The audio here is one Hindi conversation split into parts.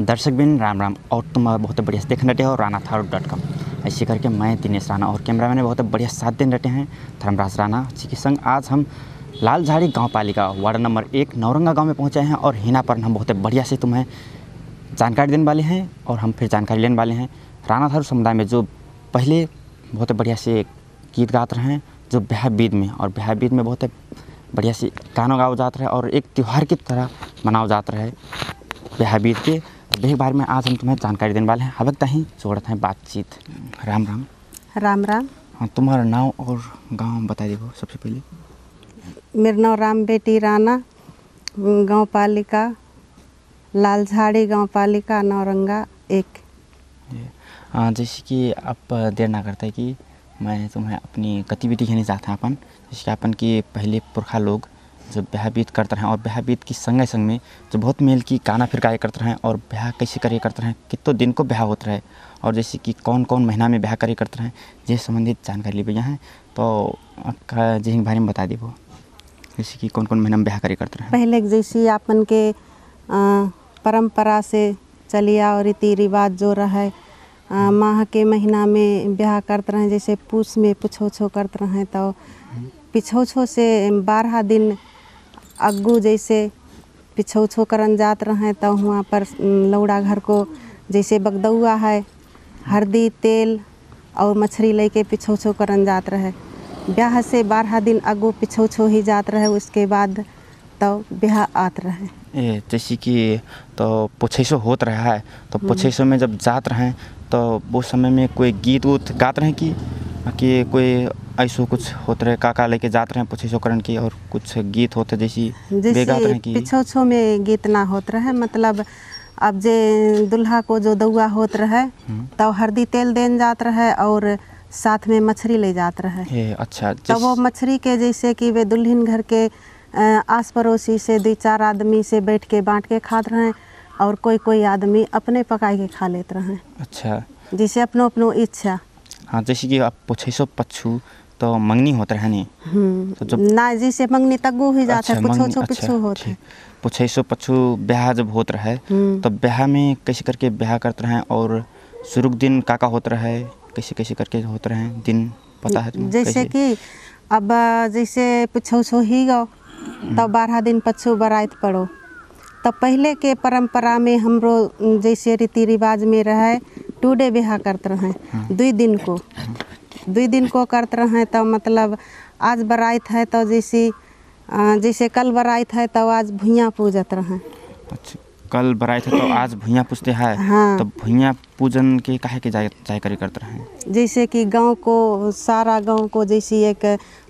दर्शक बिन राम राम। और तुम बहुत बढ़िया से देखने रहे हो ranatharu.com। ऐसे करके मैं दिनेश राणा और कैमरामैन ने बहुत बढ़िया साथ दिन रहे हैं धर्मराज राणा जी के संग। आज हम लालझाड़ी गांव पालिका वार्ड नंबर 1 नौरंगा गांव में पहुंचे हैं और हिना पर हम बहुत बढ़िया से तुम्हें जानकारी देने वाले हैं और हम फिर जानकारी लेने वाले हैं रानाथारू समुदाय में जो पहले बहुत बढ़िया से गीत गाते रहे हैं जो ब्याह बीद में, और ब्याह बीद में बहुत बढ़िया से गाना गाओ जाता है और एक त्यौहार की तरह मनाओ जाता है ब्याह बीद के। एक बार में आज हम तुम्हें जानकारी देने वाले हैं। हवकता ही जोड़ते हैं बातचीत। राम राम। राम राम। हाँ, तुम्हारा नाम और गांव बता दो सबसे पहले। मेरा नाम राम बेटी राणा, गांव पालिका लालझाड़ी, गांव पालिका नौरंगा 1। जैसे कि आप देर ना करते हैं कि मैं तुम्हें अपनी गतिविधि कहनी चाहता हूँ अपन, जैसे कि अपन के पहले पुरखा लोग जो ब्याह बीत करते हैं और ब्याह बीत की संग संग में जो बहुत मेल की गाना फिर गाया करते हैं और ब्याह कैसे करे करते हैं, कितने दिन को ब्याह होता है और जैसे कि कौन कौन महीना में ब्याह करे करते हैं, ये संबंधित जानकारी ली भैया हैं तो आपका जी के बारे में बता दी वो, जैसे कि कौन कौन महीना में ब्याह करे करते हैं। पहले जैसे अपन के परंपरा से चलिया और रीति रिवाज जो रहे माह के महीना में ब्याह करते रहे, जैसे पूस में पुछो करते रहे तो पिछो से 12 दिन अग्गू जैसे पिछो करन जात रहे तो वहाँ पर लौड़ा घर को जैसे बगदौआ है हल्दी तेल और मछली लेके पिछो करन जात रहे। ब्याह से 12 दिन अग्गू पिछो ही जात रहे, उसके बाद तो ब्याह आत रहे। जैसे कि तो पुछैसो होत रहा है तो पुछैसो में जब जात रहे तो वो समय में कोई गीत उत गात रहे कि कोई ऐसो कुछ होते रहे काका लेके जाते रहे पुछैसो करन की और कुछ गीत होते जैसे पिछो में गीत ना होते रहे, मतलब अब जे दुल्हा को जो दौआ होत रहे तो हल्दी तेल देन जात रहे और साथ में मछली ले जात रहे। अच्छा। तो वो मछली के जैसे कि वे दुल्हन घर के आस पड़ोसी से 2-4 आदमी से बैठ के बांट के खात रहे और कोई आदमी अपने पकाए के खा लेते रहे। अच्छा। जैसे अपनो इच्छा। हाँ, जैसे कि आप पुछैसो पच्छू तो मंगनी होता है नहीं तो जब ना जैसे मंगनी तग्गू ही जाता है, पुछो पिछू होता है। पुछैसो पच्छू ब्याह जब होता है तो ब्याह में कैसे करके ब्याह करते रहे और शुरू दिन काका होता है कैसे करके होते रहे दिन पता है तुम्हें? जैसे कि अब जैसे पुछो ही गो तो 12 दिन पच्छू बरात पड़ो तो पहले के परंपरा में हमरो जैसे रीति रिवाज में रहे 2 डे ब्याह करते रहे। 2 दिन को करते रहे तो मतलब आज बरात है तो जैसे कल बरात है तो आज भुइयाँ पूजत रहे। अच्छा, कल बरात है तो आज भुइयाँ पूजते हैं। हाँ। तो भुइयाँ पूजन के काहे के जाय करे करते रहे? जैसे कि गांव को सारा गांव को जैसे एक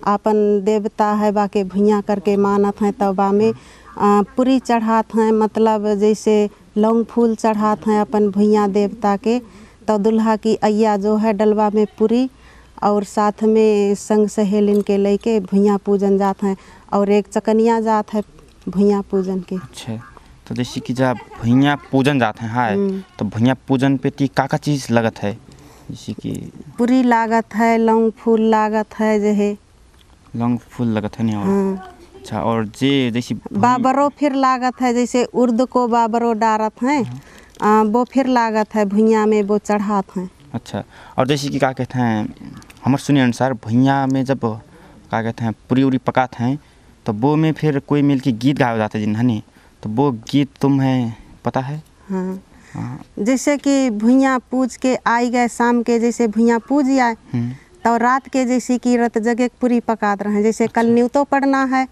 आपन देवता है बाके भुइयाँ करके मानत हैं तो बा में पूरी चढ़ात हैं, मतलब जैसे लौंग फूल चढ़ात हैं अपन भुइयाँ देवता के। तो दुल्हा की अय्या जो है डलवा में पूरी और साथ में संग सहेलिन के लेके भुइयाँ पूजन जात हैं और एक चकनिया जात है भुइयाँ पूजन के। अच्छा। तो जैसे कि जब भुइयाँ पूजन जाते हैं तो भुइयाँ पूजन पे ती का चीज़ लगत है? जैसे कि पूरी लागत है, लौंग फूल लागत है, जहे लौंग फूल लगत है नहीं और अच्छा। और जैसे बाबरो फिर लागत है, जैसे उर्द को बाबरो डारत हैं वो फिर लागत है भुइयाँ में वो चढ़ात हैं। अच्छा। और जैसे कि क्या कहते हैं हमारे सुने अनुसार भुइयाँ में जब क्या कहते हैं पूरी उरी पकाते हैं तो वो में फिर कोई मिल के गीत गाया जाता है जिन्हें, तो वो गीत तुम्हें पता है? हाँ। जैसे कि भुइयाँ पूज के आई गए शाम के, जैसे भुइयाँ पूज आए तो रात के जैसे कि रत जगह पूरी पकात रहे, जैसे कल न्यूतो पड़ना है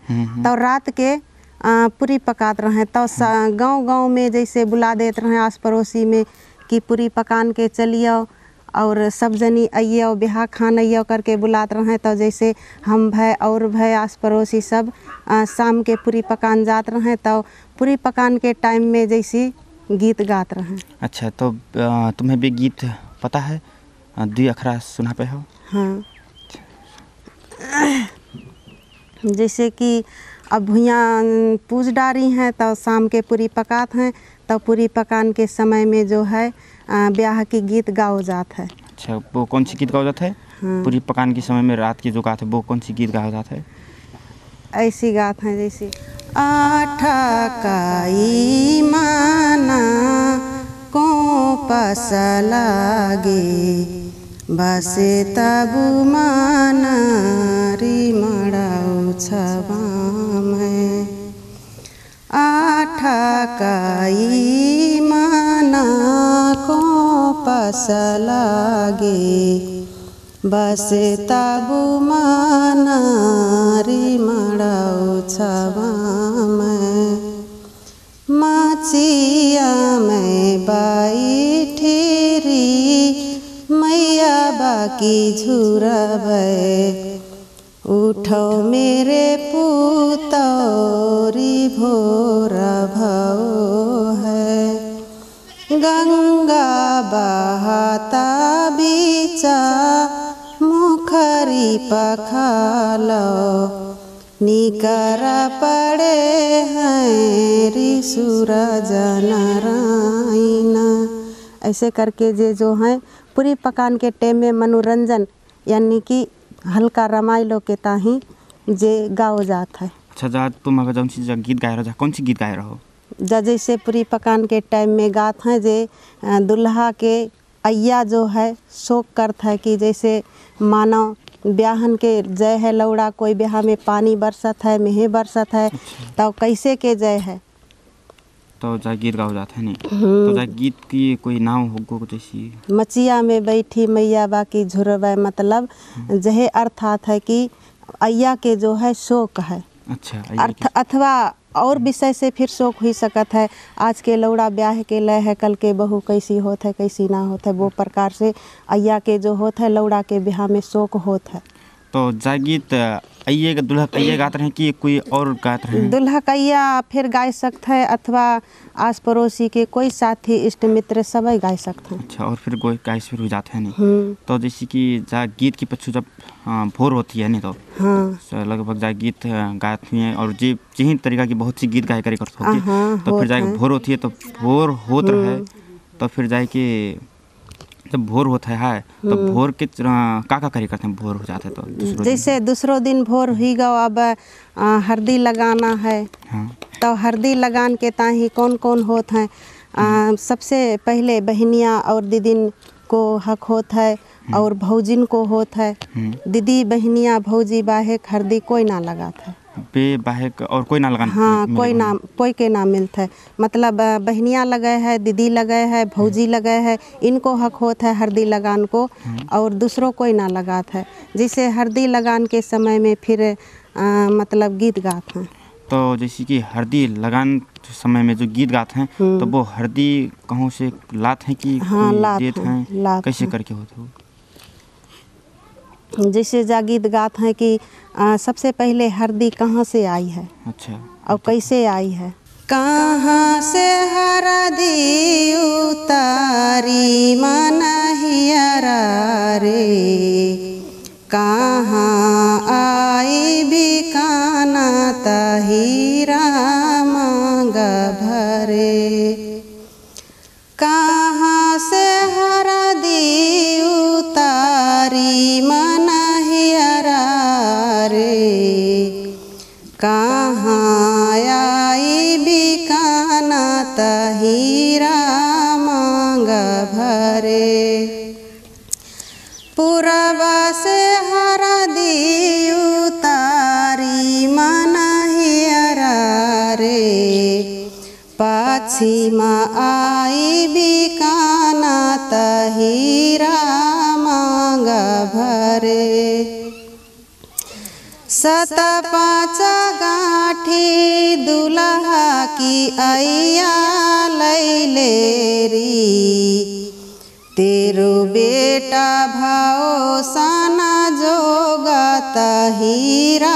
तो रात के पूरी पकात रहे। तो गांव में जैसे बुला देते रहे आस पड़ोसी में कि पूरी पकान के चलियो और सब जनी आइयो ब्याह खान आइयो करके बुलाते रहे। तो जैसे हम भय और भय आस पड़ोसी सब शाम के पूरी पकान जात रहे तो पूरी पकान के टाइम में जैसे गीत गात रहे। अच्छा। तो तुम्हें भी गीत पता है? 2 अखरा सुना पे हो? हाँ। जैसे कि अब भुइयाँ पूज डारी हैं तो शाम के पूरी पकात हैं तो पूरी पकान के समय में जो है ब्याह की गीत गाओ जात है। अच्छा, वो कौन सी गीत गाओ जाता है? हाँ। पूरी पकान के समय में रात की जो गात है वो कौन सी गीत गाया जाता है? ऐसी गात हैं जैसे आठा काई माना को पस लागे बसे तबु माना री मड़ाऊ छबा में। आठा काई माना को पस लागे बसे तबु माना री मड़ाऊ छबा में। माचिया में बैठी री मैया बाकी झुरबै उठो मेरे पुतौरी भोर भौ है। गंगा बहता बीचा मुखरी पखालो निकर पड़े हैं रि सूरज नारायण। ऐसे करके जो हैं पूरी पकान के टाइम में मनोरंजन यानी कि हल्का रमाइलो के ताही जे गाओ जात है। अच्छा जा तुम अगर जौन सी गीत गाए रहो कौन सी गीत गाए रहो? जैसे पूरी पकान के टाइम में गात हैं जे दुल्हा के अय्या जो है शोक करता है कि जैसे मानो ब्याहन के जय है लौड़ा कोई ब्याह में पानी बरसत है मेहे बरसत है तो कैसे के जय है तो जा गीत गाओ जाता है नहीं। तो जा गीत की कोई नाम होगो जैसी मचिया में बैठी मैया बाकी झुरबै मतलब जहे अर्थात है कि अय्या के जो है शोक है। अच्छा अर्थ अथवा और विषय से फिर शोक हुई सकत है। आज के लौड़ा ब्याह के लय है कल के बहू कैसी होत है कैसी ना होत है वो प्रकार से अय्या के जो होत है लौड़ा के ब्याह में शोक होत है। तो जा गीत अय्ये के दुल्हा कहिए गाते हैं कि कोई और गाते हैं? दुल्हा कहिया फिर गा सकता है अथवा आस पड़ोसी के कोई साथी इष्ट मित्र सब गा सकते हैं। अच्छा और फिर कोई गाय फिर हो जाते हैं नहीं। तो जैसे कि जा गीत की पछू जब भोर होती है नहीं तो हाँ लगभग जा गीत गाती हैं और जी यही तरीका की बहुत सी गीत गाय करी करते होती है। तो फिर जाके भोर होती है तो भोर होत रहे तो फिर जाए कि जब भोर होता है तो भोर के का करी करते हैं भोर हो जाते तो जैसे दूसरों दिन भोर ही गो अब हल्दी लगाना है। हाँ। तो हल्दी लगान के ताही कौन कौन होत हैं सबसे पहले बहनिया और दीदिन को हक होत है और भौजिन को होत है। दीदी बहनिया भौजी बाहे हल्दी कोई ना लगाता है बे बाहे और कोई ना लगाना। हाँ कोई के ना मिलता है मतलब बहनिया लगे है दीदी लगे है भौजी लगे है इनको हक होता है हल्दी लगान को और दूसरों कोई ना लगाता है। जैसे हल्दी लगान के समय में फिर मतलब गीत गाते हैं। तो जैसे कि हल्दी लगान समय में जो गीत गाते हैं तो वो हल्दी कहाँ से लाते हैं कि हाँ लात हैं कैसे करके होते हो? जैसे जा गीत गाते हैं कि सबसे पहले हल्दी कहाँ से आई है। अच्छा और कैसे आई है। कहाँ से हल्दी उतारी मनहियरा रे कहाँ आई बिकाना तहीरा मांग भरे। कहाँ से हल्दी उतारी मनहियरा रे कहाँ आई बिकाना तहीरा मांग भरे। पूरबा से हल्दी उतारी मनहियरा रे पश्चिम आई बिकाना तहीरा मांग भरे। सत पाँच गाठी दुल्हा की अय्या लैले री तेरो बेटा भाओ साना जोगा तहीरा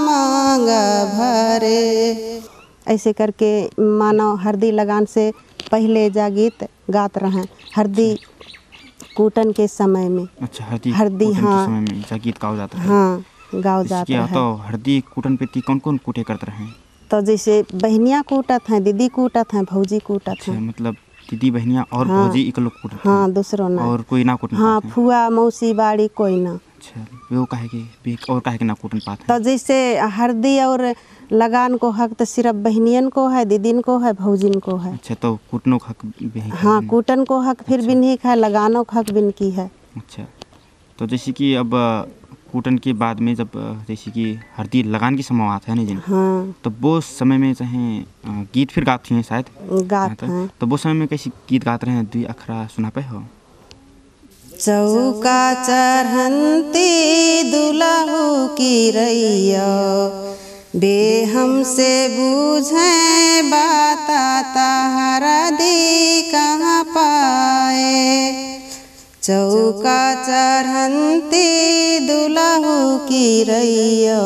मांग भरे। ऐसे करके मानो हल्दी लगान से पहले जा गीत गात रहे हल्दी कूटन के समय में। अच्छा हल्दी हाँ समय में जा गीत गाओ जाता है। हाँ गाओ जाता है। तो हल्दी कूटन पे कौन कौन कूटे करते रहे? तो जैसे बहनियाँ कूटत हैं दीदी कूटत हैं भौजी कूटत हैं। मतलब दीदी बहनियाँ और भौजी इकलो कूटन? हाँ, दूसरों ना। और कोई ना कूटन? हाँ, फुआ मौसी बाड़ी कोई ना। अच्छा, वो काहे कि और काहे कि ना कूटन पात तो जैसे हल्दी और लगान को हक तो सिर्फ बहनियन को है, दीदीन को है, भौजिन को है। अच्छा, तो कूटनों का हक भी है? हाँ, कूटन को हक फिर बिन्ही का है, लगानों का हक बिन की है। अच्छा, तो जैसे कि अब कूटन के बाद में जब जैसे कि हल्दी लगान की समय आता है ना जिन, हाँ, तो वो समय में चाहे गीत फिर गाती हैं शायद? गात हैं। तो वो समय में कैसी गीत गाते रहे, दुई अखरा सुना पे हो? चौका चढ़ंती दुल्हू की रैया, बे हमसे बूझे बाता ताहरा दी कहाँ पाए। चौका चढ़ंती दुल्हू की रैया,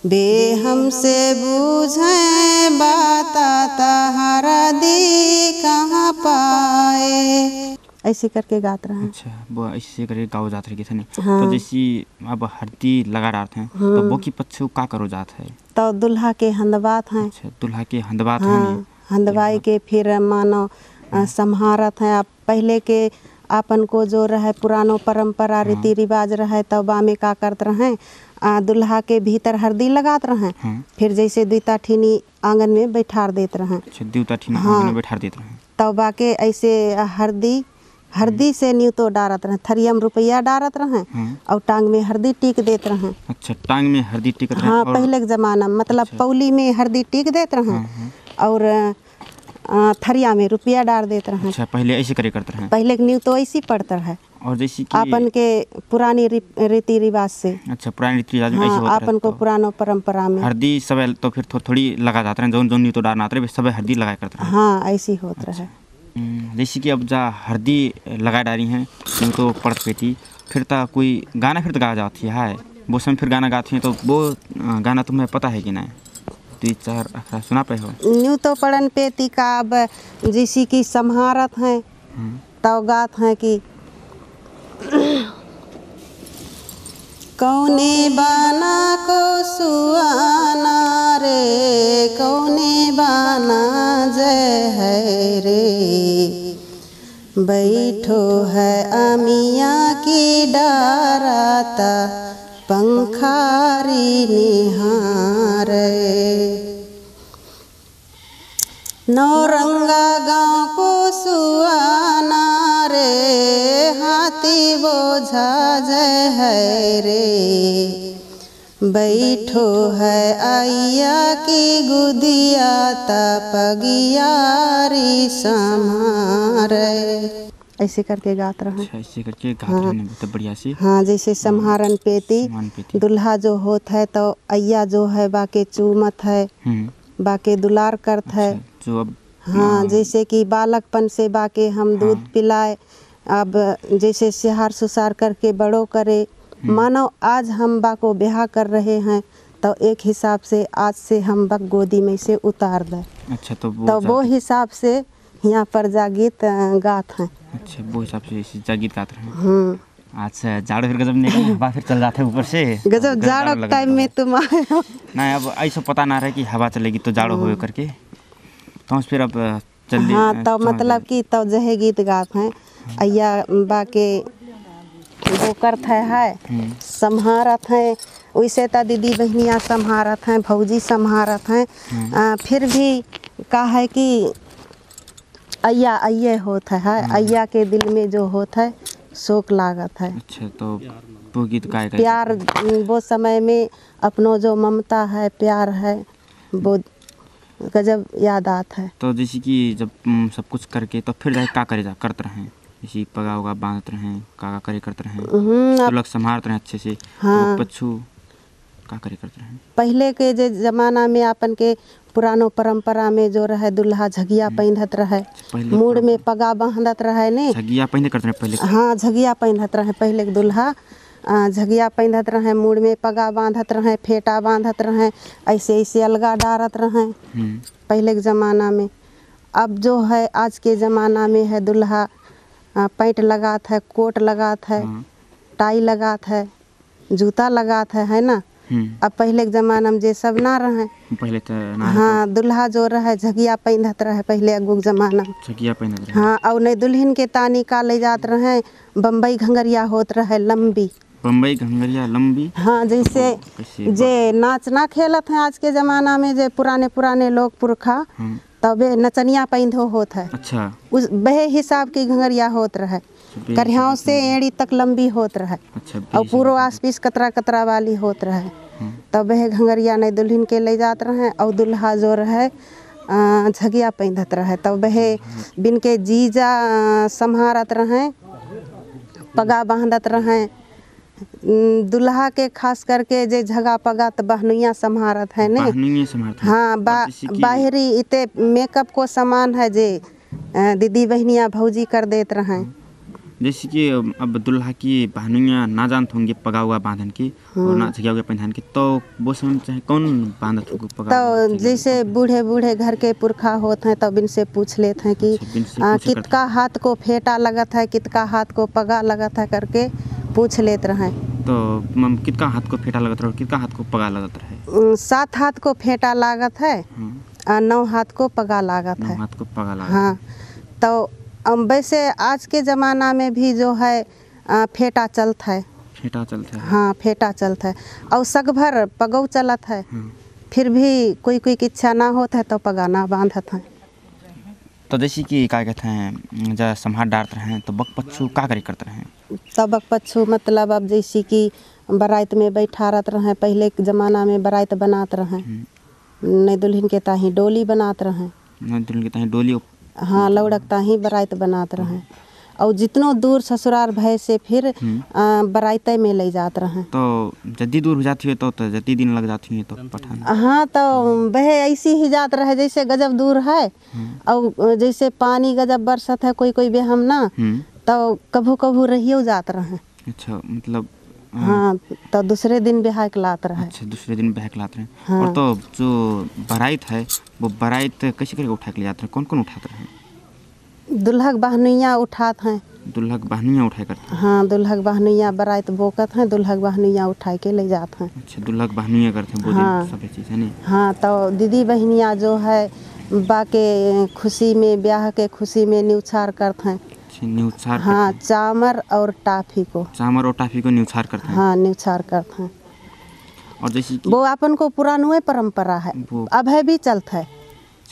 बे हमसे बूझे बाता ताहरा दी कहाँ पाए। ऐसे करके गाते रहे। अच्छा, वो ऐसे करके गाओ जात रहे थे नहीं? हाँ। तो जैसी अब हल्दी लगा डालते हैं तो वो की पच्छू का करो जात है? तो दुल्हा के हंदबात हैं। अच्छा, दुल्हा के हंदबात हाँ, हैं? हंदवाई के फिर मानो सम्हारत हैं। अब पहले के आपन को जो रहे पुरानो परंपरा रीति रिवाज रहे तब में का करते रहे, दुल्हा के भीतर हल्दी लगाते रहे, फिर जैसे दुईता ठीनी आंगन में बैठार देते रहे। अच्छा, दुईता ठीनी आंगन में बैठार देते रहे। तब बाके ऐसे हल्दी से न्यू तो डारत रहे, थरिया में रुपया डारत रहे और टांग में हल्दी टीक देते रहे। अच्छा, टांग में हल्दी टीक रहे? हाँ, पहले के जमाना में मतलब पौली में हल्दी टीक देते रहे और थरिया में रुपया डाल देते रहे। अच्छा, पहले ऐसे करे करते रहे? पहले के न्यू तो ऐसे ही पड़ता है। और जैसे कि आपन के पुरानी रीति रिवाज से। अच्छा, पुरानी रीति रिवाज में ऐसे होता है। आपन को पुरानो परंपरा में हल्दी सब तो फिर थोड़ी लगा जाते हैं, जो न्यू तो डालना आते सब हल्दी लगाया करते हैं। हाँ, ऐसे ही होता है। जैसे कि अब जा हल्दी लगा डाली हैं यूँ तो पड़त पेटी, फिर तो कोई गाना फिर तो गा जाती है वो समय फिर गाना गाती हैं, तो वो गाना तुम्हें पता है कि नहीं? दुई चार अखरा सुना पे हो? न्यू तो पड़न पेटी का अब जैसे कि सम्हारत हैं तब गात हैं कि कौने बाना को सुआना रे, कौने बाना जय है रे, बैठो है अमिया की डाराता पंखारी निहारे। नौरंगा गाँव को सुआना रे, हाथी बोझा जय है रे, बैठो है आइया की गुदिया ता पगियारी समारे। ऐसे करके गाते रहे। अच्छा, ऐसे करके गाते रहे बहुत बढ़िया से। हाँ, जैसे सम्हारन पेटी दुल्हा जो होता है तो अय्या जो है बाके चूमत है, बाके दुलार करत है। जो अब हाँ, जैसे कि बालकपन से बाके हम दूध पिलाए, अब जैसे सिहार सुसार करके बड़ों करे, मानो आज हम बाको ब्याह कर रहे हैं तो एक हिसाब से आज से हम बक गोदी में से उतार दें। अच्छा, तो वो हिसाब से यहाँ पर जा गीत गात हैं। अच्छा, वो हिसाब से जा गीत गाते हैं। अच्छा, जाड़ो फिर गजब नहीं हवा फिर चल जाते ऊपर से, गजब जाड़ो टाइम में तुम आए हो। नहीं, अब ऐसा पता ना रहे कि हवा चलेगी तो जाड़ो हो करके, तो फिर अब जल्दी। हाँ, तो मतलब कि तो जहे गीत गात हैं अय्या बाके वो करत है सम्हारत हैं। वैसे तो दीदी बहनियाँ सम्हारत हैं, भौजी सम्हारत हैं, फिर भी का है कि अय्या अय्ये होता है, अय्या के दिल में जो होता है शोक लागत है। अच्छा, तो वो गीत गाए प्यार वो समय में अपनों जो ममता है, प्यार है, वो गजब याद आता है। तो जैसे कि जब सब कुछ करके तो फिर का करे जा करते रहें, जैसे पगा उगा बांधते रहें, का करे करते रहें, तो लोग संभालते रहें अच्छे से। हाँ, तो पच्छू का करे करते रहें। पहले के जो जमाना में अपन के पुरानो परंपरा में जो रहे दुल्हा झगिया पहनत रहे, मूड में पगा बांधत रहे ने। झगिया पहने करते रहे पहले? हाँ, झगिया पहनत रहे पहले के दुल्हा, झगिया पहनत रहे, मूड में पगा बांधत रहे, फेटा बांधत रहे, ऐसे ऐसे अलगा डारत रहे पहले के ज़माना में। अब जो है आज के ज़माना में है दुल्हा पैंट लगात है, कोट लगात है, टाई लगात है, जूता लगात है ना, अब पहले के जमाना में जे सब ना रहे। पहले तो ना हाँ, दुल्हा जो रहे झगिया पहनत रहे पहले अगुक जमाना में। झगिया पहनत रहे। हाँ, और नहीं दुल्हन के तानी का ले जात रहे, बम्बई घंगरिया होत रहे लंबी। बम्बई घंगरिया लंबी। हाँ, जैसे जे नाच ना खेलत हैं आज के ज़माना में, जे पुराने लोग पुरखा, तबे नचनिया पैंधो होत है। अच्छा। उस बहे हिसाब की घंगरिया होत रहे, करियाओं से एड़ी तक लंबी होत रहे। अच्छा। और पूरो आस पीस कतरा वाली होत रहे। तब वह घंगरिया नहीं दुल्हन के ले जात रहे, और दुल्हा जो रहे झगिया पैंधत रहे। तब वह बिन के जीजा संहारत रहे, पगा बांधत रहे। दुल्हा के खास करके जे झगा पगा तो बहनुइया संभारत है नहीं। हाँ, बाहरी इते मेकअप को सामान है जे दीदी बहनिया भौजी कर देत रहे। जैसे कि अब दुल्हा की बहनुइया ना जानत होंगे पगा हुआ बांधन की और ना झगिया हुआ पहनान की, तो वो समय चाहे कौन बांधत होगा पगा? तो जैसे बूढ़े घर के पुरखा होते हैं तब इनसे पूछ लेते हैं कि कितका हाथ को फेटा लगत है, कितका हाथ को पगा लगत है करके पूछ लेते रहे। तो कितना हाथ को फेटा लगत रहे, कितना हाथ को पगा लगत रहे? 7 हाथ को फेटा लागत है, 9 हाथ को पगा लागत है। 9 हाथ को पगा लागत। हाँ, तो वैसे आज के ज़माना में भी जो है फेटा चलता है। फेटा चलता है। हाँ, फेटा चलता है, और सगभर पगौ चलत है। फिर भी कोई की इच्छा ना होता है तो पगा ना बांधत है। तो जैसे कि क्या कहते हैं, जब संभार डालते हैं तो बक पच्छू का करे करते हैं? तब बक पच्छू मतलब अब जैसे कि बारात में बैठा रहत रहे, पहले के ज़माना में बारात बनात रहे, नहीं दुल्हन के ताही डोली बनात रहे। नहीं दुल्हन के ताही डोली। हाँ, लौड़क ताही बारात बनात रहे, और जितनो दूर ससुराल भय से फिर बारात में ले जात रहे। तो जल्दी दूर हो जाती है तो जल्दी दिन लग जाती है तो पठान। हाँ, तो वह ऐसी ही जात रहे जैसे गजब दूर है, और जैसे पानी गजब बरसत है कोई बेहम ना, तो कभू रहियो जात रहे। अच्छा, मतलब हाँ, तो दूसरे दिन ब्याह के लात रहे। अच्छा, दूसरे दिन ब्याह के लात रहे। हाँ। और तो जो बारात है वो बारात कैसे करके उठा के ले जाते हैं, कौन उठाते हैं? दुल्हा बहनुइया उठात हैं। दुल्हा बहनुइया उठाए करते हैं? हाँ, दुल्हा बहनुइया बारात बोकत हैं, दुल्हा बहनुइया उठा के ले जाते हैं। अच्छा, दुल्हा बहनुइया करते हैं वो दिन सब चीज़ है नहीं? हाँ, तो दीदी बहनिया जो है बाके खुशी में, ब्याह के खुशी में न्यूछार करते हैं। न्यूछार? हाँ, चामर और टाफी को न्यूछार करते हैं। हाँ, न्यूछार करते हैं। और जैसे वो अपन को पुरानुए परंपरा है, अब है भी चलता है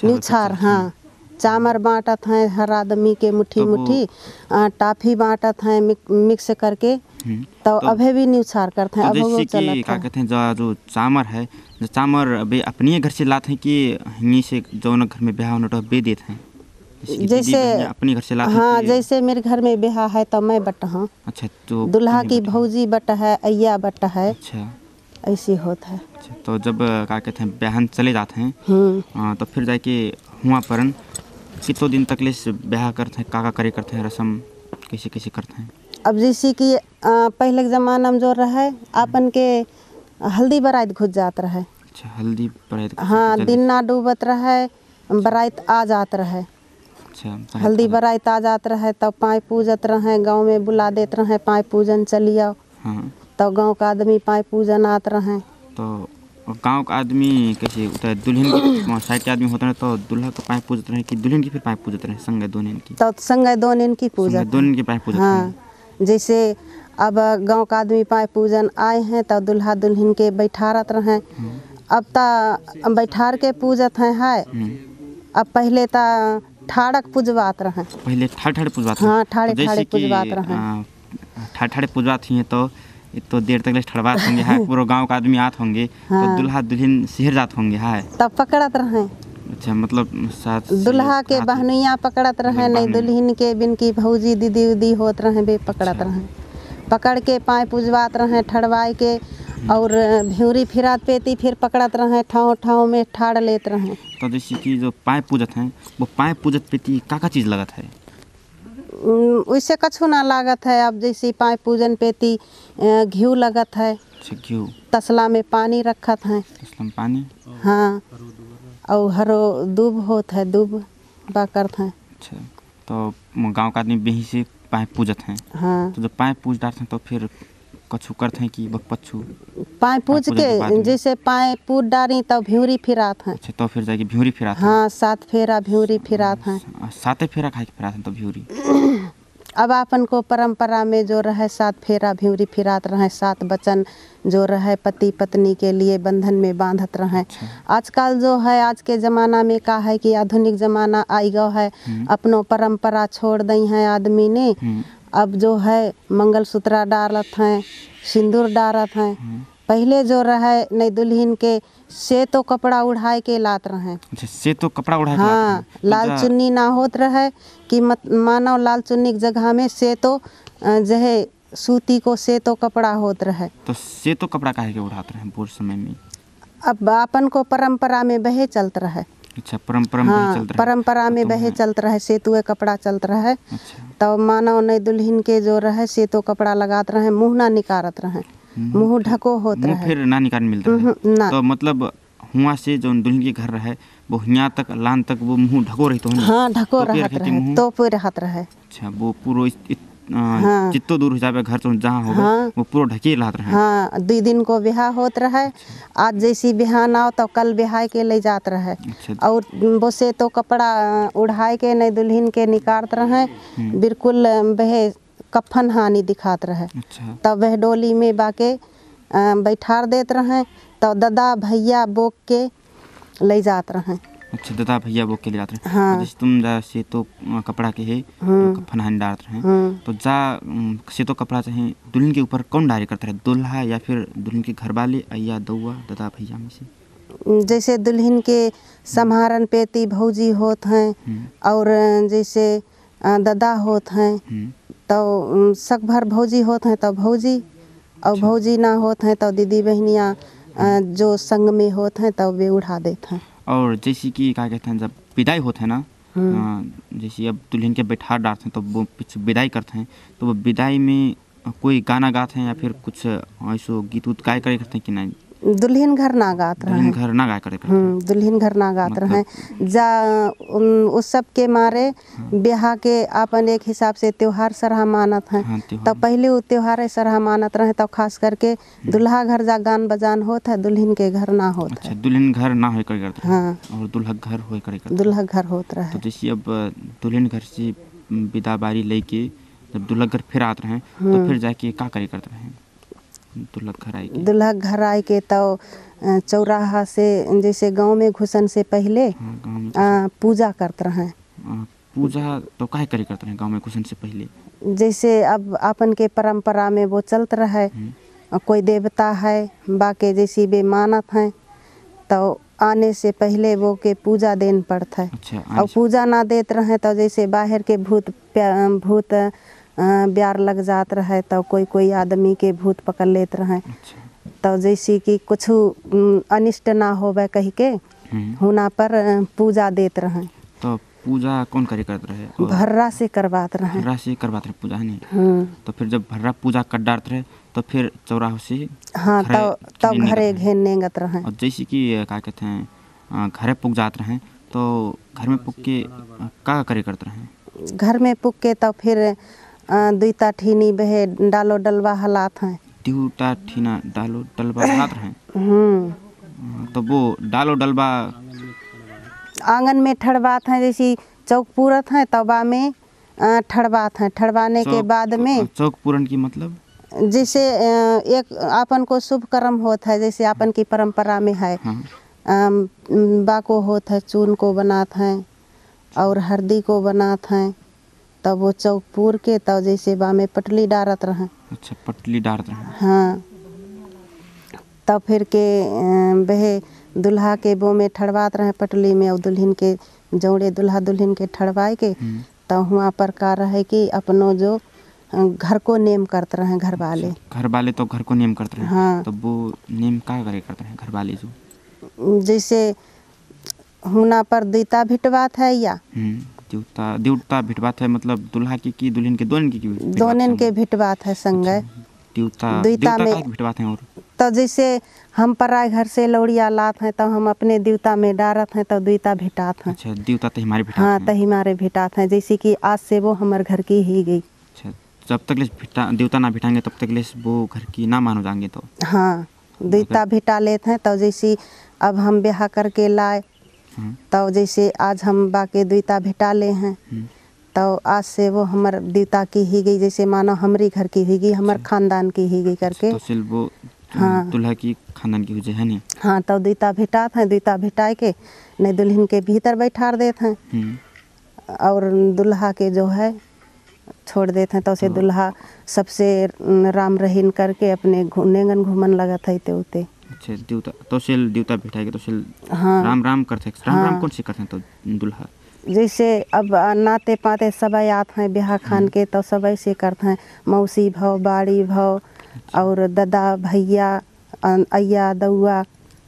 न्यूछार। हाँ, चामर बांटत हैं हर आदमी के मुट्ठी टाफी बांटत हैं मिक्स करके, तो अभी भी न्यूछार करते हैं। अब वो चलत है। क्या कहते हैं, जो चामर है, जो चामर अभी अपने घर से लाते हैं कि यहीं से जो न घर में ब्याह होने बे देते हैं? जैसे अपने घर से लाते हैं? हाँ, जैसे मेरे घर में ब्याह है तो मैं बट हूँ। अच्छा, तो दुल्हा की भौजी बट है, अय्या बट है। अच्छा, ऐसी होता है। अच्छा, तो जब क्या कहते हैं ब्याहन चले जाते हैं तो फिर जाके हुआ परन कितने दिन तक ले ब्याह करते हैं, का करे करते हैं, रस्म कैसे करते हैं? अब जैसे कि पहले के ज़माना में जो रहे अपन के हल्दी बारात घुस जात रहे। अच्छा, हल्दी बारात। हाँ, दिन ना डूबत रहे, बारात आ जात रहे। अच्छा, हल्दी बारात आ जात रहे तब पाँय पूजत रहे, गांव में बुला देते रहे, पाँय पूजन चलिए। हाँ, तो गांव का आदमी पाँय पूजन आत रहे। तो गांव का आदमी कैसे होता है? दुल्हन की साइड के आदमी होता है तो दूल्हा को पाँय पूजते रहे कि दुल्हन की फिर पाँय पूजते रहे संगे दोनों की? तो संगे दोनों इनकी पूजा, दोनों की पाँय पूजते। हाँ, जैसे अब गांव का आदमी पाँय पूजन आए हैं तो दुल्हा दुल्हन के बैठारत रहे। अब ता बैठार के पूजत है। अब पहले ता ठाड़क पूजवात रहे। पहले ठाड़ पूजवात। हाँ, ठाड़े पूजवात रहे। ठाड़े पूजवात हुई तो देर तक ठड़वात होंगे है, पूरा गांव का आदमी आत होंगे। तो दुल्हा दुल्हन शहर जात होंगे है, तब पकड़त रहे। अच्छा, मतलब साथ दुल्हा के बहनुइया पकड़त रहे, नहीं दुल्हन के बिन की भौजी दीदी उदी होत रहे बे पकड़त रहे। पकड़ के पाँय पूजवात रहे ठड़वाए के, और भिउरी फिरात पेती फिर पकड़त रहे, ठाव में ठाड़ लेत रहे। तो जैसे कि जो पाँय पूजत हैं वो पाँय पूजत पेती का चीज़ लगत है? वैसे कछु ना लागत है। अब जैसे पाँय पूजन पेती घी लगत है। अच्छा, घी तसला में पानी रखत है। तसला में पानी? हाँ, और हरो दूब होत है, दूब बा करत है। अच्छा, तो गांव का आदमी बेही से पाँय पूजत हैं। हाँ, तो जब पाँय पूज डालते हैं तो फिर कछु करते हैं कि बक पच्छू? पाए पूछ पूजा के बाद के में? जैसे पाए पूछ डारी तब भ्यूरी फिरात हैं। अच्छा तो फिर जाके भ्यूरी फिरात हैं। हाँ 7 फेरा भ्यूरी फिरात हैं। साते फेरा खाए के फिरात हैं तो भ्यूरी। अब अपन को परंपरा में जो रहे 7 फेरा भ्यूरी फिरात रहे, 7 वचन जो रहे पति पत्नी के लिए बंधन में बांधत रहे। आजकल जो है आज के ज़माना में का है कि आधुनिक ज़माना आई गया है, अपनों परंपरा छोड़ दी है आदमी ने। अब जो है मंगलसूत्र डालत हैं, सिंदूर डालत हैं। पहले जो रहे नई दुल्हन के से तो कपड़ा उड़ाए के लात रहे। अच्छा से तो कपड़ा उड़ा के हाँ लाते हैं। लाल चुन्नी ना होत रहे कि मत मानव लाल चुन्नी की जगह में से तो जहे सूती को से तो कपड़ा होत रहे। तो से तो कपड़ा काहे के उड़ाते रहे बोर समय में? अब अपन को परंपरा में बहे चलत रहे। अच्छा परंपरा में हाँ चल रहा है। परंपरा में बहे चलत रहे, सेतुए कपड़ा चलत रहे। अच्छा तो मानव नई दुल्हन के जो रहे से तो कपड़ा लगात रहे, मुँह ना निकारत रहे, मुँह ढको होत मुँह रहे। फिर ना निकाल मिलता है। ना तो मतलब हुआ से जो दुल्हन के घर रहे वो यहाँ तक लान तक वो मुंह ढको रही तो हाँ ढको तो फिर रहत कहती रहे, मुँह- तो फिर रहत रहे। अच्छा वो पूरा हाँ। जितो दूर हो जाए घर से जहाँ हो हाँ। वो पूरा ढके लात रहे। हाँ 2 दिन को ब्याह होत रहे। आज जैसी बिहान आओ तो कल ब्याह के ले जात रहे। अच्छा और वो से तो कपड़ा उड़ाए के नई दुल्हन के निकारत रहे, बिल्कुल वह कफन हानि दिखात रहे। अच्छा तब वह डोली में बाके बैठार देत रहे, तो दादा भैया बोक के ले जात रहे। अच्छा दादा भैया वो के लिए जाते हैं। हाँ। जैसे तुम जा से तो कपड़ा के है कफन हानि डालते हैं तो जा से तो कपड़ा चाहे दुल्हन के ऊपर कौन डाले करता है, दूल्हा या फिर दुल्हन के घर वाले या दौआ दादा भैया में से? जैसे दुल्हन के सम्हारन पेती भौजी होत हैं और जैसे दादा होत हैं तो सक भर भौजी होत हैं तो भौजी, और भौजी ना होत हैं तो दीदी बहनियाँ जो संग में होत हैं तो वे उड़ा देते हैं। और जैसे कि क्या कहते हैं जब विदाई होते हैं ना, जैसे अब दुल्हन के बैठा डालते हैं तो वो पीछे विदाई करते हैं तो वो विदाई में कोई गाना गाते हैं या फिर कुछ ऐसो गीत उत गाय करे करते हैं कि नहीं? दुल्हन घर ना गात रहे। दुल्हन घर ना गाय करे करते हैं। दुल्हन घर ना गात रहे। जा उस सब के मारे ब्याह के अपन एक हिसाब से त्योहार सरहा मानत हैं। हाँ, त्योहार। तो पहले वो त्योहार सरहा मानत रहे तो खास करके दुल्हा घर जा गान बजान होत है, दुल्हन के घर ना होत अच्छा है। दुल्हन घर ना हो करे करते हैं हाँ और दुल्हा घर हो करे करते हैं। दुल्हा घर होत रहे। तो जैसे अब दुल्हन घर से विदा बारी लेके जब दुल्हा घर फिर आते हैं तो फिर जाके क्या करे करते हैं दुल्हा घर आए के? दुल्हा घर आए के तो चौराहा से जैसे गांव में घुसन से पहले हाँ, गाँव में पूजा करते रहे। पूजा तो काहे करे करते हैं गाँव में घुसन से पहले? जैसे अब अपन के परंपरा में वो चलत रहे, कोई देवता है बाके जैसी वे मानत हैं तो आने से पहले वो के पूजा देन पड़ता है। अच्छा और पूजा ना देत रहे तो जैसे बाहर के भूत ब्यार लग जात रहे तो कोई आदमी के भूत पकड़ लेत रहे। अच्छा तो जैसे कि कुछ अनिष्ट ना होवे कह के हुना पर पूजा देत रहे। तो पूजा कौन करे करते रहे? भर्रा से करवात रहे। भर्रा से करवाते रहे पूजा है नहीं? तो फिर जब भर्रा पूजा कर डालते रहे तो फिर चौराहे से हाँ तब घरे घेने गत रहे। और जैसे कि क्या कहते हैं घरे पुग जाते रहे तो घर में पुग के क्या करे करते रहे? घर में पुग के तो फिर दुईता ठीनी बहे डालो डलवा हलात हैं। दूटा ठीना डालो डलबा हाथ रहे। तो वो डालो डलबा आंगन में ठड़बात हैं, जैसी चौक पूरत हैं तवा में ठड़बात हैं। ठड़बाने के बाद में चौक पूरन की मतलब जैसे एक अपन को शुभ कर्म होता है, जैसे अपन की परंपरा में है। बाको होता है, चून को बनात हैं और हल्दी को बनात हैं, तब वो चौक पूर के तब जैसे बा में पटली डारत रहे। अच्छा पटली डालते रहे। हाँ तब फिर के बहे दुल्हा के बो में ठड़वात रहे पटली में, और दुल्हन के जोड़े दुल्हा दुल्हन के ठड़वाए के तब वहाँ पर का रहे कि अपनों जो घर को नेम करते रहे घर वाले। घर वाले तो घर को नेम करते रहे। हाँ तो वो नेम क्या करे करते हैं घर वाले जो? जैसे हुना पर दुईता भिटवात है या देवता भिटवात है, मतलब दुल्हा की दुल्हन के दोनों के भिटवात है संगे। देवता में भिटवाते हैं। और तो जैसे हम पराए घर से लौड़िया लात हैं तो हम अपने देवता में डारत हैं तो दुईता भिटात हैं। अच्छा देवता तो हमारे भिटाते हाँ तो हमारे भिटात हैं, जैसे कि आज से वो हमारे घर की ही गई। अच्छा जब तक देवता ना भिटाएंगे तब तक वो घर की ना मानो जाएंगे तो? हाँ दुईता भिटा लेते हैं। तो जैसे अब हम ब्याह करके लाए तो जैसे आज हम बाके दुईता भिटा ले हैं तो आज से वो हमार दुईता की ही गई, जैसे मानो हमारी घर की ही गई, हमार खानदान की ही गई करके। तो सिर्फ वो दूल्हा की खानदान की हो है नहीं। हाँ, तो दुईता भिटाते हैं, दुईता भिटाए के नहीं दुल्हन के भीतर बैठा देते हैं और दुल्हा के जो है छोड़ देते हैं। तो उसे दूल्हा सबसे राम रहीन करके अपने नेंगन घूमन लगा था इते उते। अच्छा, देवता तो सेल देवता बिठाएगा तो सेल हाँ, राम राम करते हैं। राम राम कौन से करते हैं तो दूल्हा? जैसे अब नाते पाते सबई आते हैं ब्याह खान के तो सबई से करते हैं, मौसी भव, बाड़ी भव और दादा भैया अय्या दउआ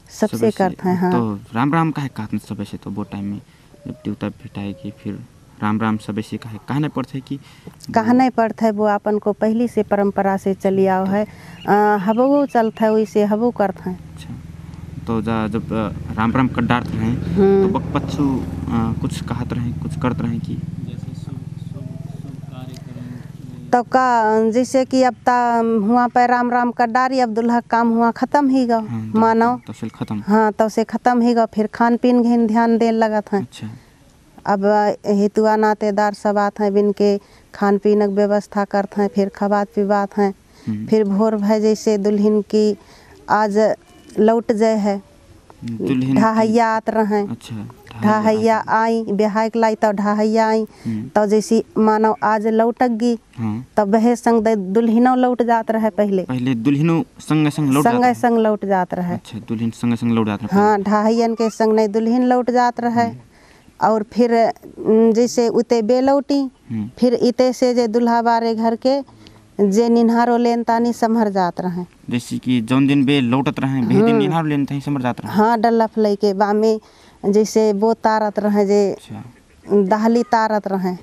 सबसे करते हैं। हाँ, तो राम राम का है कहते हैं सबसे। तो वो टाइम में जब देवता बिठाएगी फिर राम राम सबे से कहने पड़ता है कि कहने पड़ता है। वो अपन को पहली से परंपरा से चली आओ है, हबू चलता है वैसे हबू करते हैं। अच्छा, तो जब राम राम कर डालते हैं तो बक पच्चू कुछ कहते रहे, कुछ करते रहे कि तो का जैसे कि अब ता हुआ पे राम राम कर डारी, अब दुल्हा काम हुआ ख़त्म ही गो मानो तो सेल खत्म। हाँ, तो से ख़त्म ही गो। फिर खान पीन घेन ध्यान दे लगा था। अच्छा, अब हितुआ नातेदार सब आते हैं, बिन के खान पीन की व्यवस्था करते हैं, फिर खबात पिबात हैं। फिर भोर भय जैसे दुल्हन की आज लौट जाए है, ढाहैया आत रहे। अच्छा, ढाहैया आई ब्याह के लाई तो ढाहैया आई तो जैसी मानो आज लौटक गई तो बहे संग दुल्हनों लौट जात रहे। पहले दुल्हनों संग संग लौट जात रहे। अच्छा, दुल्हन संग लौट जात रहे। हाँ, ढाहैयन के संग नहीं दुल्हन लौट जात रहे। और फिर जैसे उते बेलौटी फिर इते से जे दुल्हा बारे घर के जे निन्हारो लेन तानी समहर जात रहे। जैसे कि जौन दिन बे लौटत रहे बे दिन निन्हारो लेन तानी समहर जात रहे। हाँ, डल्लफ लई के बामे जैसे वो तारत रहे, जे दाहली तारत रहे,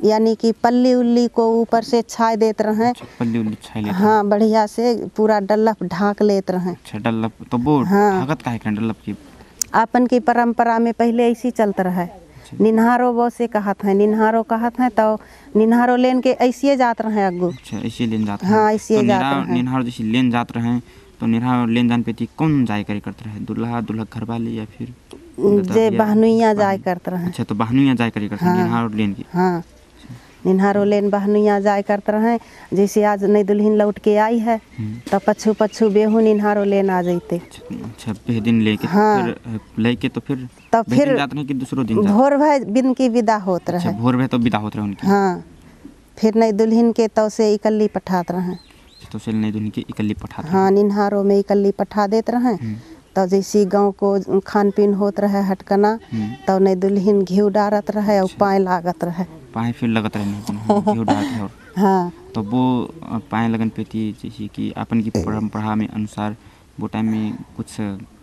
यानी कि पल्ली उल्ली को ऊपर से छाए देते रहे। पल्ली उल्ली छाए लेते। हाँ, बढ़िया से पूरा डल्लफ ढाक लेते रहे। अच्छा, डल्लफ तो वो ढाकत काहे के डल्लफ की? अपन की परंपरा में पहले ऐसी चलता रहा। निन्हारो वो से कहत है, निन्हारो कहत है तो निन्हारो लेन के ऐसे जात रहे अग्गू। अच्छा, ऐसे लेन जाते हैं। हाँ, ऐसे जात रहे। निन्हारो जैसे लेन जात रहे तो निन्हारो लेन जान पे थी कौन जाए करे करते रहे? दूल्हा घर वाले या फिर जे बहनुइया जाए करते रहे। अच्छा, तो बहनुइया जाए करे करते हैं निन्हारो लेन की। हाँ, निन्हारो लेन बहनुइया जाए करते रहे। जैसे आज नई दुल्हन लौट के आई है तो पछू पछू बेहू निन्हारो लेन आ जाते। अच्छा, पहले दिन लेके फिर लेके तो फिर जाते हैं कि दूसरों दिन भोर भय बिन की विदा होत रहे। अच्छा, भोर भय तो विदा होत रहे उनकी। हाँ, फिर नई दुल्हन के तो से इकल्ली पठात रहे। तो से नई दुल्हन की इकल्ली पठाते। हाँ, निन्हारो में इकल्ली पठा देते रहे। तो जैसे गांव को खान पीन होत रहे हटकना तो नई दुल्हन घी डारत रहे और पाए लागत रहे। पाए फिर लगत रहे घी डालते हैं। हाँ, तो वो पाए लगन पे थी जैसे कि अपन की परंपरा में अनुसार वो टाइम में कुछ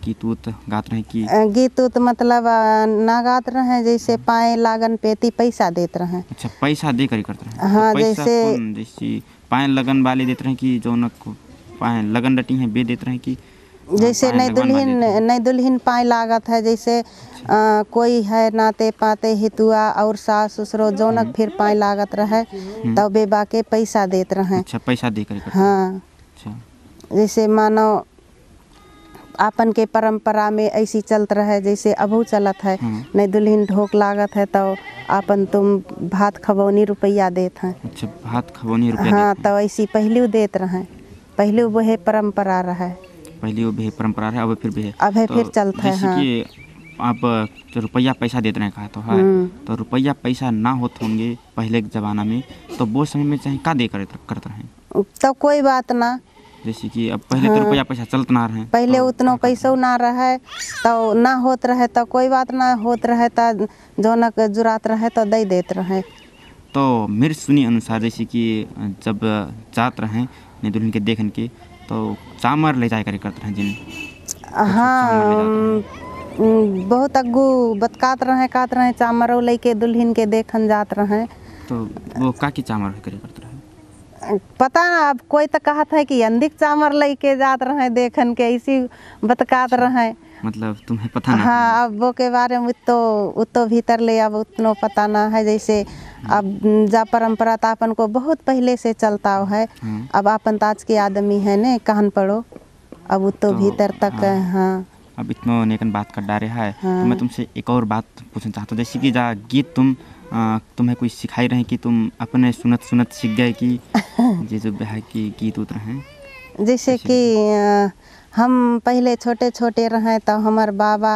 गीत उत गात रहे कि गीत उत मतलब ना गात रहे। जैसे पाए लागन पेती पैसा देते रहे। अच्छा, पैसा दे कर करते रहे। हाँ, तो जैसे पाए लगन वाले देते रहे कि जो न पाए लगन डटी हैं बे देते रहे कि जैसे नई दुल्हन पाए लागत है। जैसे कोई है नाते पाते हितुआ और सास ससुरो जोनक फिर पाए लागत रहे तो बेबा के पैसा देते रहे। अच्छा, पैसा दे कर। हाँ, अच्छा, जैसे मानो आपन के परंपरा में ऐसी चलत रहे। जैसे अबू चलत है, नई दुल्हन ढोक लागत है तो आपन तुम भात खबौनी रुपया देते हैं। अच्छा, भात खबौनी रुपया। हाँ, तो ऐसी पहले देते रहे। पहले वह परंपरा रहे। पहले वो परंपरा है, अब फिर फिर चलता है। हाँ, कि आप जो रुपया पैसा देते रहे कहा तो है तो रुपया पैसा ना होते होंगे पहले के ज़माना में तो वो समय में चाहे का दे करते रहे तो कोई बात ना। जैसे कि अब पहले तो रुपया पैसा चलत ना रहे, पहले उतना पैसा ना रहे तो ना होत रहे तो कोई बात ना होत रहे तो जोनक जुरात रहे तो दे देते रहे। तो मेरे सुनी अनुसार जैसे कि जब जात रहे नई दुल्हन के देखन के तो चामर ले जाए करते रहे जिन। हाँ, बहुत अग्गू बतकात रहे कात रहे चामरो लेके दुल्हन के देखन जात रहे। तो वो का की चामर करे करते रहे पता ना। अब कोई तो कहता है कि अंधिक चामर लेके जात रहे देखन के इसी बतकात रहे। मतलब तुम्हें पता ना? हाँ, अब वो के बारे में तो भीतर ले अब उतना पता ना है। जैसे अब जा परंपरा तो अपन को बहुत पहले से चलता है। अब अपन ताज के आदमी है ने कहन पड़ो अब वो तो भीतर तक हाँ। अब इतना नेकन बात कर डारे है हाँ। तो मैं तुमसे एक और बात पूछना चाहता हूँ, जैसे कि जा गीत तुम्हें कोई सिखाई रहे कि तुम अपने सुनत सुनत सीख गए कि ये जो ब्याह की गीत उतर हैं? जैसे कि हम पहले छोटे छोटे रहें तो हमार बाबा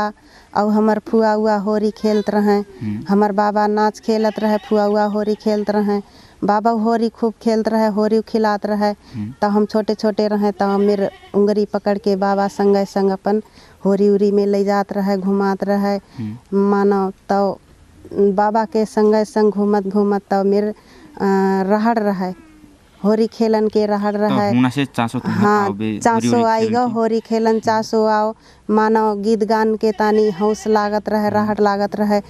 और हमार फुआ हुआ होरी खेलत रहें। हमार बाबा नाच खेलत रहे, फुआ हुआ होरी खेलत रहें। बाबा होरी खूब खेलत रहे, होरी खिलात रहे। तो हम छोटे छोटे रहें तो मेरे उंगली पकड़ के बाबा संग संग अपन होरी उरी में ले जात रहे, घुमात रहे मानो। तो बाबा के संग संग घूमत घूमत तो मेरे रहड़ रहे, होरी खेलन के रहड़ रहे। हुना से चासो हाँ, चासो आई गो होरी खेलन चासो आओ मानो। गीत गान के तानी हौस लागत रहे, रहड़ लागत रहे।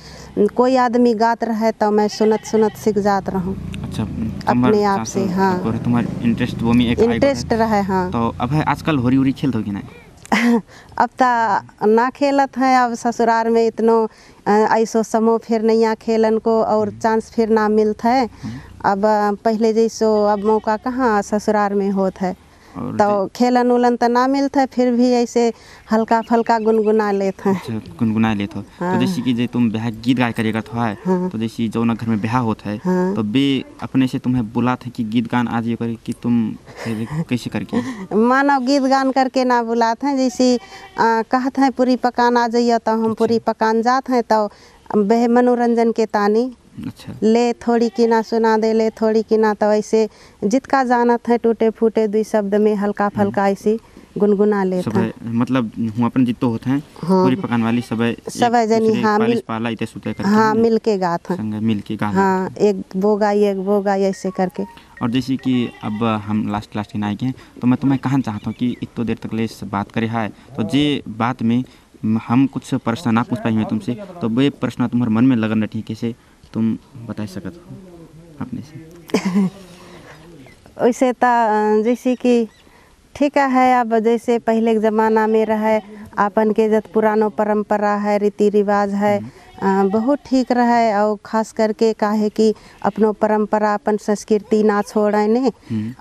कोई आदमी गात रहे तो मैं सुनत सुनत सीख जात रहूँ। अच्छा, अपने आप से। हाँ, तुम्हारा इंटरेस्ट वो में एक इंटरेस्ट रहे। हाँ, तो अब है आजकल होरी उरी खेलते हो कि नहीं? अब तो ना खेलत है। अब ससुराल में इतनो ऐसो समूह फिर नहीं खेलन को और चांस फिर ना मिलता है। अब पहले जैसो अब मौका कहाँ ससुराल में होता है। तो खेलन उलन तो ना मिलता है, फिर भी ऐसे हल्का फल्का गुनगुना लेते हैं। अच्छा, गुनगुना लेते हो। हाँ। तो जैसे कि जे तुम ब्याह गीत गाय करेगा तो है। हाँ। तो जैसे जो ना घर में ब्याह होता है। हाँ। तो बे अपने से तुम्हें बुला थे कि गीत गान आज ये करे कि तुम कैसे करके मानो गीत गान करके ना बुलाते हैं। जैसे कहते हैं पूरी पकान आ जाइए तो हम पूरी पकान जाते हैं। तो बह मनोरंजन के तानी अच्छा ले थोड़ी की ना सुना दे, ले थोड़ी की ना। तो ऐसे जितका जानत है टूटे फूटे दुई शब्द में हल्का फल्का ऐसी गुनगुना लेते हैं। मतलब हम अपन जितो होते हैं। हाँ। पूरी पकान वाली सब जनी। हाँ, मिल के गाते हैं, संग मिल के गा। हाँ, एक वो गाई ऐसे करके। और जैसे कि अब हम लास्ट के नायक हैं तो मैं तुम्हें कहना चाहता हूँ कि इतनी देर तक ले बात करे है तो जे बात में हम कुछ प्रश्न ना पूछ पाएंगे तुमसे तो वे प्रश्न तुम्हारे मन में लगन रही कैसे तुम बता सकते हो अपने से? वैसे तो जैसे कि ठीक है। अब जैसे पहले के ज़माना में रहे अपन के जब पुरानो परंपरा है, रीति रिवाज है, बहुत ठीक रहे। और खास करके काहे कि अपनो परंपरा अपन संस्कृति ना छोड़े ने।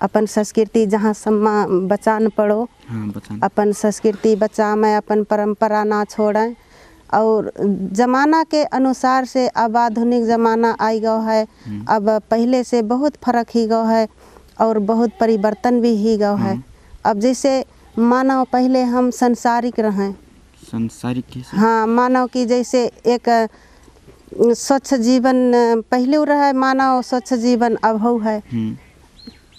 अपन संस्कृति जहाँ सम्मा बचान पड़ो। हाँ, अपन संस्कृति बचा में अपन परंपरा ना छोड़े। और ज़माना के अनुसार से अब आधुनिक ज़माना आई गया है। अब पहले से बहुत फर्क ही गया है और बहुत परिवर्तन भी ही गया है। अब जैसे मानो पहले हम संसारिक रहें। संसारिक कैसे? हाँ, मानो कि जैसे एक स्वच्छ जीवन पहले रहे, मानो स्वच्छ जीवन अब हो है।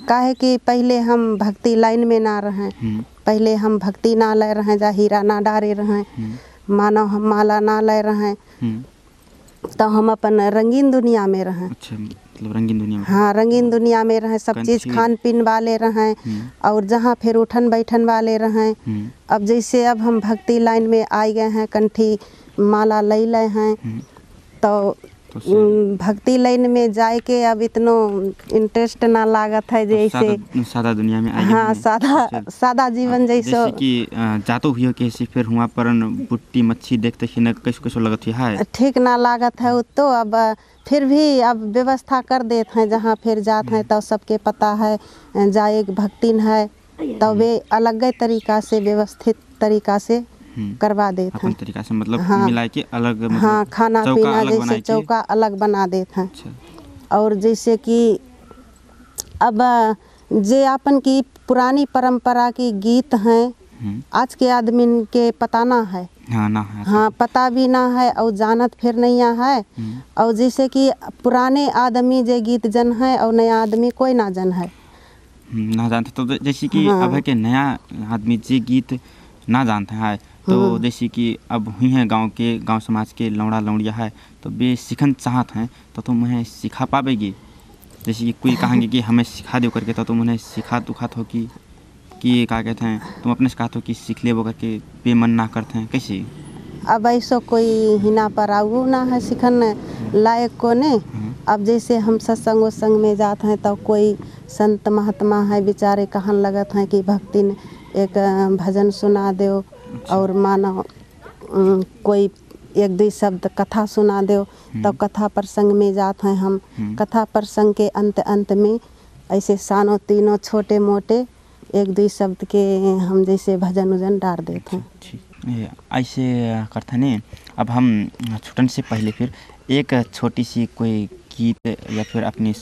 काहे कि पहले हम भक्ति लाइन में ना रहें। पहले हम भक्ति ना ले रहें, जा हीरा ना डारे रहें, मानो हम माला ना ले रहें। तो हम अपन रंगीन दुनिया में रहें। अच्छा, मतलब रंगीन दुनिया में। हाँ, रंगीन दुनिया में रहें, सब चीज़ खान पीन वाले रहें और जहाँ फिर उठन बैठन वाले रहें। अब जैसे अब हम भक्ति लाइन में आ गए हैं, कंठी माला ले ले हैं। तो भक्ति लाइन में जाए के अब इतनो इंटरेस्ट ना लागत है जैसे सादा दुनिया में। हाँ, सादा जीवन जैसे कि जातो हुई कैसे फिर हुआ पर बुट्टी मच्छी देखते ही न कैसे लगत है, ठीक ना लागत है। तो अब फिर भी अब व्यवस्था कर देते हैं, जहाँ फिर जाते हैं तो सबके पता है जाए भक्तिन है तो वे अलग तरीका से व्यवस्थित तरीका से करवा देते हैं। तरीका से मतलब हाँ, मिला के अलग मतलब हाँ, खाना पीना जैसे चौका अलग बना देते हैं। अच्छा। और जैसे कि अब जे अपन की पुरानी परंपरा की गीत हैं आज के आदमी के पता ना है। हाँ, ना है। हाँ, पता भी ना है और जानत फिर नहीं है। और जैसे कि पुराने आदमी जे गीत जन है और नया आदमी कोई ना जन है, ना जानते। तो जैसे कि हाँ। अब के नया आदमी जे गीत ना जानते हैं तो जैसे कि अब हुई हैं गांव समाज के लौड़ा लौड़िया है तो वे सीखन चाहत हैं तो तुम उन्हें सिखा पावेगी? जैसे कि कोई कहेंगे कि हमें सिखा दो करके तो तुम उन्हें सिखा दुखात हो कि क्या कहते हैं तुम अपने से कहते हो कि सीख ले वो करके वे मन ना करते हैं कैसे? अब ऐसा कोई हिना पर आऊ ना है सीखन लायक को ने। अब जैसे हम सत्संग में जाते हैं तो कोई संत महात्मा है बेचारे कहन लगत हैं कि भक्ति ने एक भजन सुना दो। अच्छा। और मानो कोई एक दो शब्द कथा सुना दो तो कथा प्रसंग में जाते हैं हम। कथा प्रसंग के अंत में ऐसे सानो तीनों छोटे मोटे एक दो शब्द के हम जैसे भजन उजन डाल देते हैं। ठीक ऐसे करते नहीं। अब हम छुटन से पहले फिर एक छोटी सी कोई गीत या फिर अपनी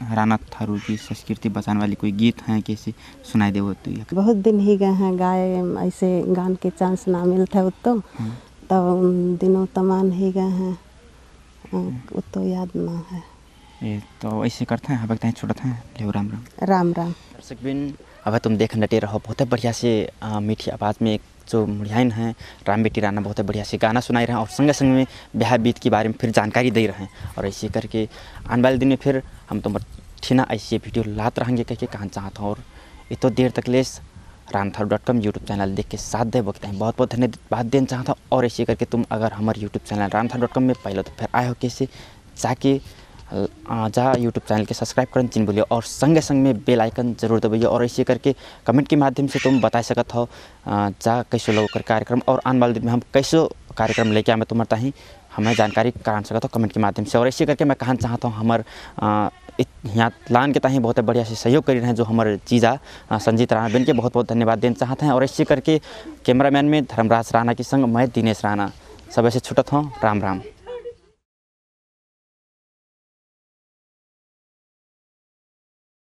राना थारू की संस्कृति बचाने वाली कोई गीत हैं कैसे सुनाई दे वो तो। बहुत दिन ही गए हैं गाए, ऐसे गान के चांस ना मिलते है तो तब उन दिनों तमान ही गए हैं, वो तो याद ना है। ये तो ऐसे करते हैं। अब बताएं छोटा था ले राम राम। राम राम। दर्शक बिन अब तुम देख नटे रहो बहुत बढ़िया से मीठी आवाज़ में एक जो मुड़ियाइन हैं राम बेटी राना बहुत बढ़िया से गाना सुनाई रहे हैं और संगे संग में ब्याह बीत के बारे में फिर जानकारी दे रहे हैं। और ऐसे करके आने वाले दिन में फिर हम तुम ठीना ऐसे वीडियो लाते रहेंगे कह के कहना चाहता हूँ। और इतो देर तक ले ranatharu.com यूट्यूब चैनल देख के साथ दे वक्त बहुत बहुत धन्यवाद देना चाहता हूँ। और ऐसे करके तुम अगर हमारे यूट्यूब चैनल ranatharu.com में पहले तो फिर आए हो कैसे जाके यूट्यूब चैनल के सब्सक्राइब करना चिन्ह बोलिए और संगे संग में बेल आइकन जरूर दबाइए। और ऐसे करके कमेंट के माध्यम से तुम बता सकते हो कैसे लोगों का कार्यक्रम और आने वाले दिन में हम कैसे कार्यक्रम लेके आए तुम्हारा ही हमें जानकारी करा सकता हो कमेंट के माध्यम से। और ऐसे करके मैं कहना चाहता हूँ हमार यहाँ लान के ताही बहुत बढ़िया से सहयोग कर रहे हैं जो हमारे चीज़ा संजीत राणा बेन के बहुत बहुत धन्यवाद देना चाहते हैं। और ऐसे करके कैमरामैन में धर्मराज राणा के संग मैं दिनेश राणा सब ऐसे छुटत हूँ। राम राम।